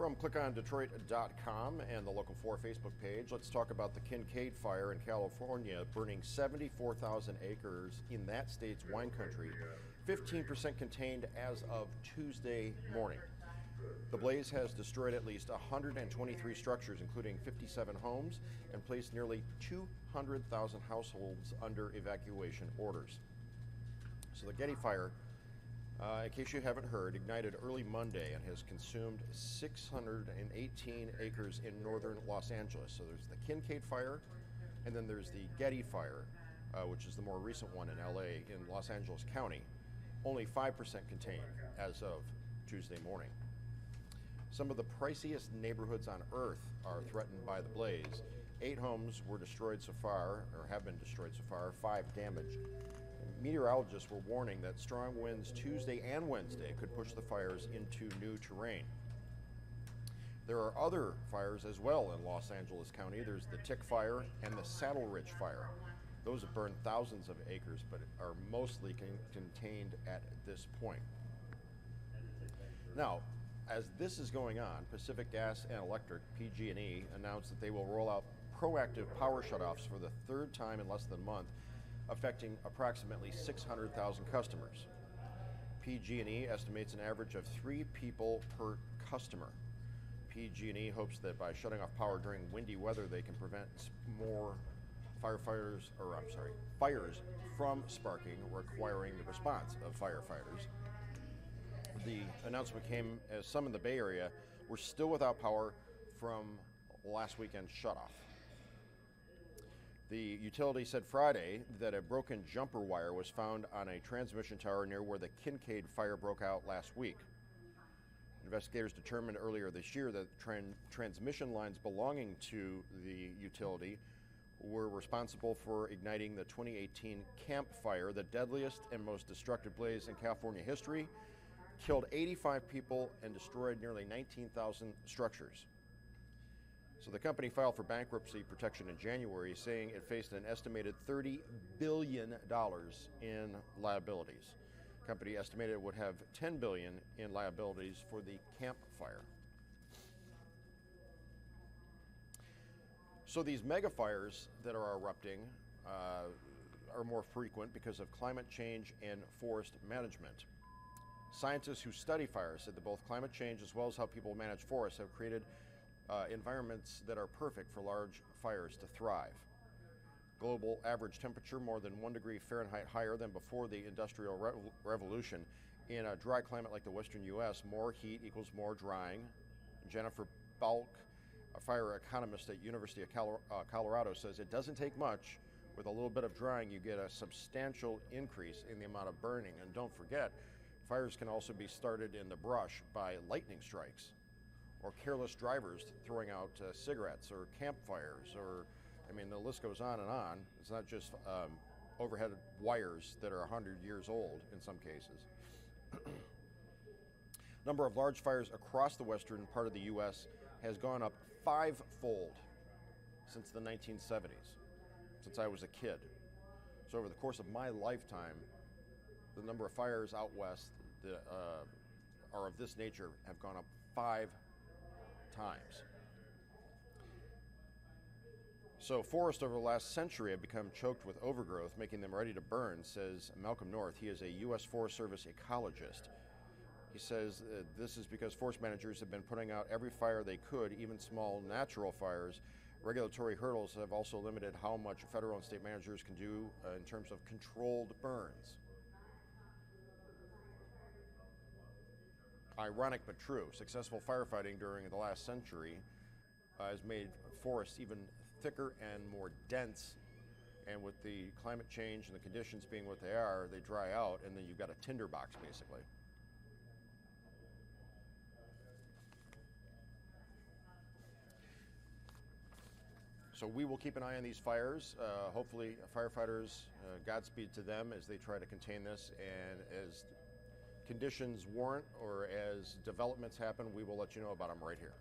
From clickondetroit.com and the Local 4 Facebook page, let's talk about the Kincade Fire in California, burning 74,000 acres in that state's wine country, 15% contained as of Tuesday morning. The blaze has destroyed at least 123 structures, including 57 homes, and placed nearly 200,000 households under evacuation orders. So the Kincade Fire, in case you haven't heard, ignited early Monday and has consumed 618 acres in northern Los Angeles. So there's the Kincade Fire, and then there's the Kincade Fire, which is the more recent one in LA in Los Angeles County. Only 5% contained as of Tuesday morning. Some of the priciest neighborhoods on Earth are threatened by the blaze. 8 homes were destroyed so far, or have been destroyed so far, 5 damaged. Meteorologists were warning that strong winds Tuesday and Wednesday could push the fires into new terrain. There are other fires as well in Los Angeles County. There's the Tick Fire and the Saddle Ridge Fire. Those have burned thousands of acres, but are mostly contained at this point. Now, as this is going on, Pacific Gas and Electric, PG&E, announced that they will roll out proactive power shutoffs for the 3rd time in less than a month, affecting approximately 600,000 customers. PG&E estimates an average of 3 people per customer. PG&E hopes that by shutting off power during windy weather, they can prevent more fires from sparking, requiring the response of firefighters. The announcement came as some in the Bay Area were still without power from last weekend's shutoff. The utility said Friday that a broken jumper wire was found on a transmission tower near where the Kincade Fire broke out last week. Investigators determined earlier this year that transmission lines belonging to the utility were responsible for igniting the 2018 Camp Fire, the deadliest and most destructive blaze in California history, killed 85 people and destroyed nearly 19,000 structures. So the company filed for bankruptcy protection in January, saying it faced an estimated $30 billion in liabilities. The company estimated it would have $10 billion in liabilities for the Camp Fire. So these mega fires that are erupting are more frequent because of climate change and forest management. Scientists who study fires said that both climate change as well as how people manage forests have created environments that are perfect for large fires to thrive. Global average temperature more than 1 degree Fahrenheit higher than before the Industrial Revolution. In a dry climate like the western U.S., more heat equals more drying. Jennifer Balk, a fire economist at University of Colorado, says it doesn't take much. With a little bit of drying, you get a substantial increase in the amount of burning. And don't forget, fires can also be started in the brush by lightning strikes, or careless drivers throwing out cigarettes, or campfires, or, I mean, the list goes on and on. It's not just overhead wires that are 100 years old in some cases. Number of large fires across the western part of the U.S. has gone up 5-fold since the 1970s, since I was a kid. So over the course of my lifetime, the number of fires out west that are of this nature have gone up 5 times. So forests over the last century have become choked with overgrowth, making them ready to burn, says Malcolm North. He is a U.S. Forest Service ecologist. He says this is because forest managers have been putting out every fire they could, even small natural fires. Regulatory hurdles have also limited how much federal and state managers can do in terms of controlled burns. Ironic but true. Successful firefighting during the last century has made forests even thicker and more dense. And with the climate change and the conditions being what they are, they dry out, and then you've got a tinderbox, basically. So we will keep an eye on these fires. Hopefully, firefighters, Godspeed to them as they try to contain this, and as conditions warrant or as developments happen, we will let you know about them right here.